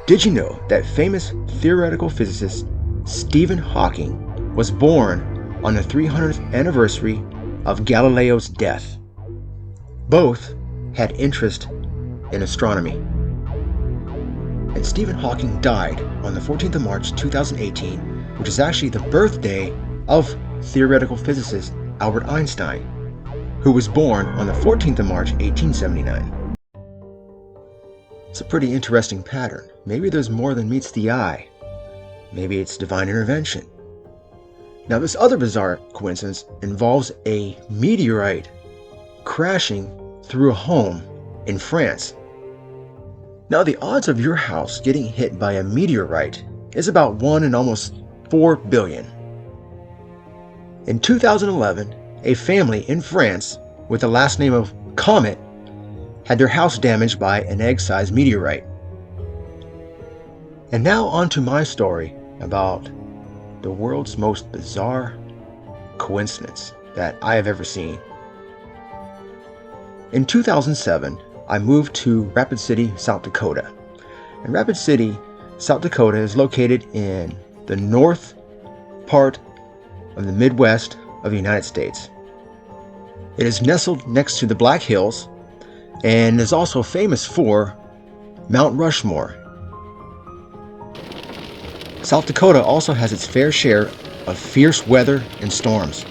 Did you know that famous theoretical physicist Stephen Hawking was born on the 300th anniversary of Galileo's death? Both had interest in astronomy. And Stephen Hawking died on the 14th of March 2018, which is actually the birthday of theoretical physicist Albert Einstein, who was born on the 14th of March 1879. It's a pretty interesting pattern. Maybe there's more than meets the eye. Maybe it's divine intervention. Now, this other bizarre coincidence involves a meteorite crashing through a home in France. Now, the odds of your house getting hit by a meteorite is about 1 in almost 4 billion. In 2011, a family in France with the last name of Comet had their house damaged by an egg-sized meteorite. And now on to my story about the world's most bizarre coincidence that I have ever seen. In 2007, I moved to Rapid City, South Dakota. And Rapid City, South Dakota is located in the north part of the Midwest of the United States. It is nestled next to the Black Hills and is also famous for Mount Rushmore. South Dakota also has its fair share of fierce weather and storms.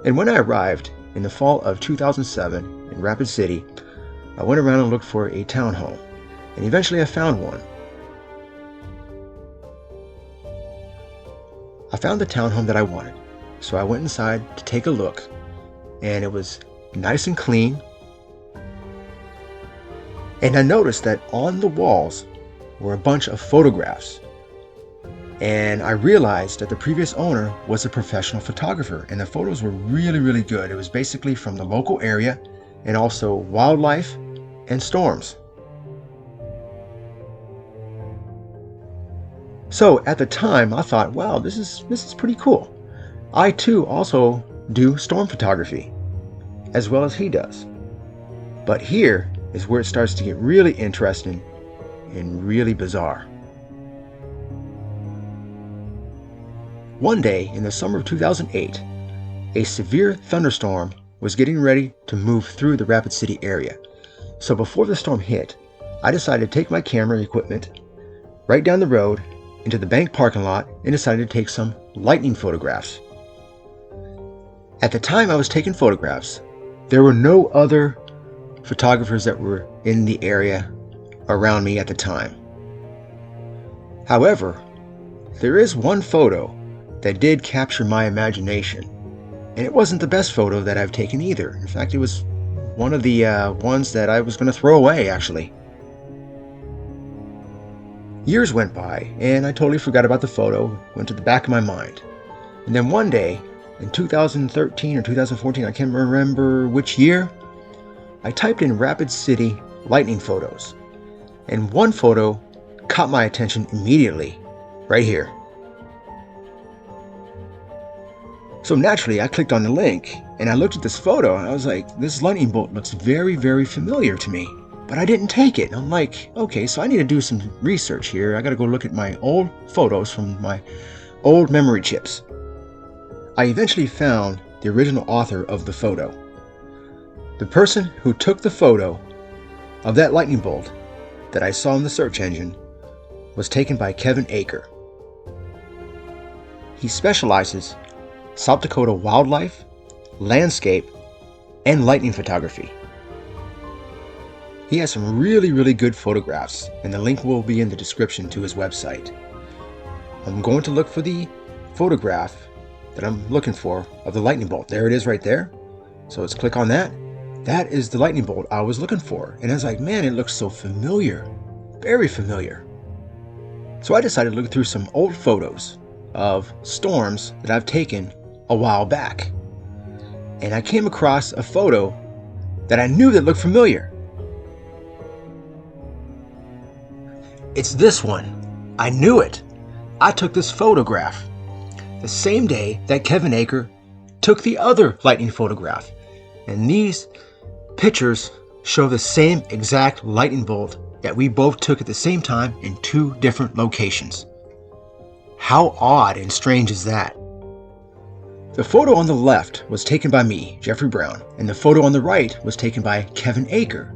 And when I arrived in the fall of 2007 in Rapid City, I went around and looked for a townhome, and eventually I found one. I found the townhome that I wanted, so I went inside to take a look, and it was nice and clean. And I noticed that on the walls were a bunch of photographs. And I realized that the previous owner was a professional photographer, and the photos were really, really good. It was basically from the local area and also wildlife and storms. So at the time, I thought, wow, this is pretty cool. I too also do storm photography, as well as he does. But here is where it starts to get really interesting and really bizarre. One day in the summer of 2008, a severe thunderstorm was getting ready to move through the Rapid City area. So before the storm hit, I decided to take my camera equipment right down the road into the bank parking lot and decided to take some lightning photographs. At the time I was taking photographs, there were no other photographers that were in the area around me at the time. However, there is one photo that did capture my imagination, and it wasn't the best photo that I've taken either. In fact, it was one of the ones that I was going to throw away, actually. Years went by, and I totally forgot about the photo, went to the back of my mind. And then one day, in 2013 or 2014, I can't remember which year, I typed in Rapid City lightning photos, and one photo caught my attention immediately, right here. So naturally, I clicked on the link, and I looked at this photo, and I was like, this lightning bolt looks very, very familiar to me. But I didn't take it. I'm like, okay, so I need to do some research here. I got to go look at my old photos from my old memory chips. I eventually found the original author of the photo. The person who took the photo of that lightning bolt that I saw in the search engine was taken by Kevin Aker. He specializes in South Dakota wildlife, landscape, and lightning photography. He has some really, really good photographs, and the link will be in the description to his website. I'm going to look for the photograph that I'm looking for of the lightning bolt. There it is right there. So let's click on that. That is the lightning bolt I was looking for. And I was like, man, it looks so familiar. Very familiar. So I decided to look through some old photos of storms that I've taken a while back. And I came across a photo that I knew that looked familiar. It's this one. I knew it. I took this photograph the same day that Kevin Aker took the other lightning photograph. And these pictures show the same exact lightning bolt that we both took at the same time in 2 different locations. How odd and strange is that? The photo on the left was taken by me, Jeffrey Brown, and the photo on the right was taken by Kevin Aker.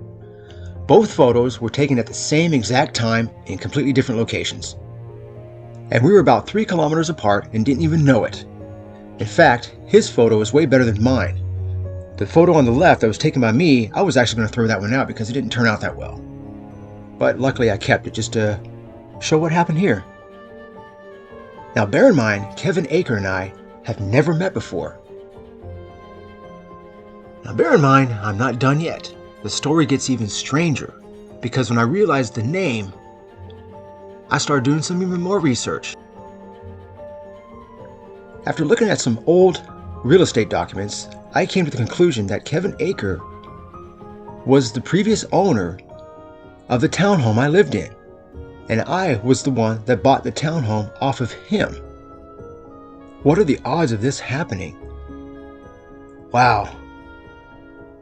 Both photos were taken at the same exact time in completely different locations. And we were about 3 kilometers apart and didn't even know it. In fact, his photo is way better than mine. The photo on the left that was taken by me, I was actually going to throw that one out because it didn't turn out that well. But luckily I kept it just to show what happened here. Now bear in mind, Kevin Aker and I have never met before. Now bear in mind, I'm not done yet. The story gets even stranger, because when I realized the name, I started doing some even more research. After looking at some old real estate documents, I came to the conclusion that Kevin Aker was the previous owner of the townhome I lived in, and I was the one that bought the townhome off of him. What are the odds of this happening? Wow.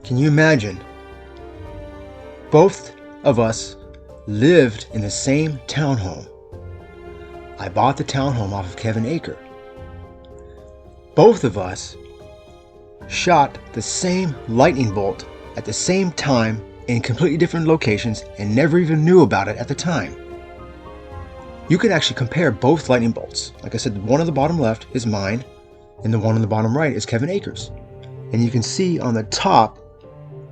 Can you imagine? Both of us lived in the same townhome. I bought the townhome off of Kevin Aker. Both of us shot the same lightning bolt at the same time in completely different locations and never even knew about it at the time. You can actually compare both lightning bolts. Like I said, the one on the bottom left is mine, and the one on the bottom right is Kevin Aker's. And you can see on the top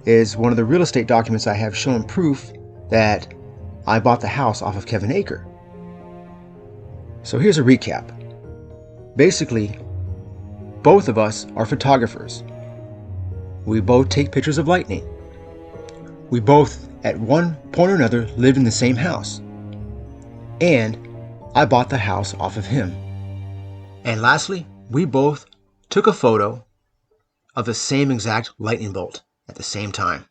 is one of the real estate documents I have showing proof that I bought the house off of Kevin Aker. So here's a recap. Basically, both of us are photographers. We both take pictures of lightning. We both, at one point or another, lived in the same house. And I bought the house off of him. And lastly, we both took a photo of the same exact lightning bolt at the same time.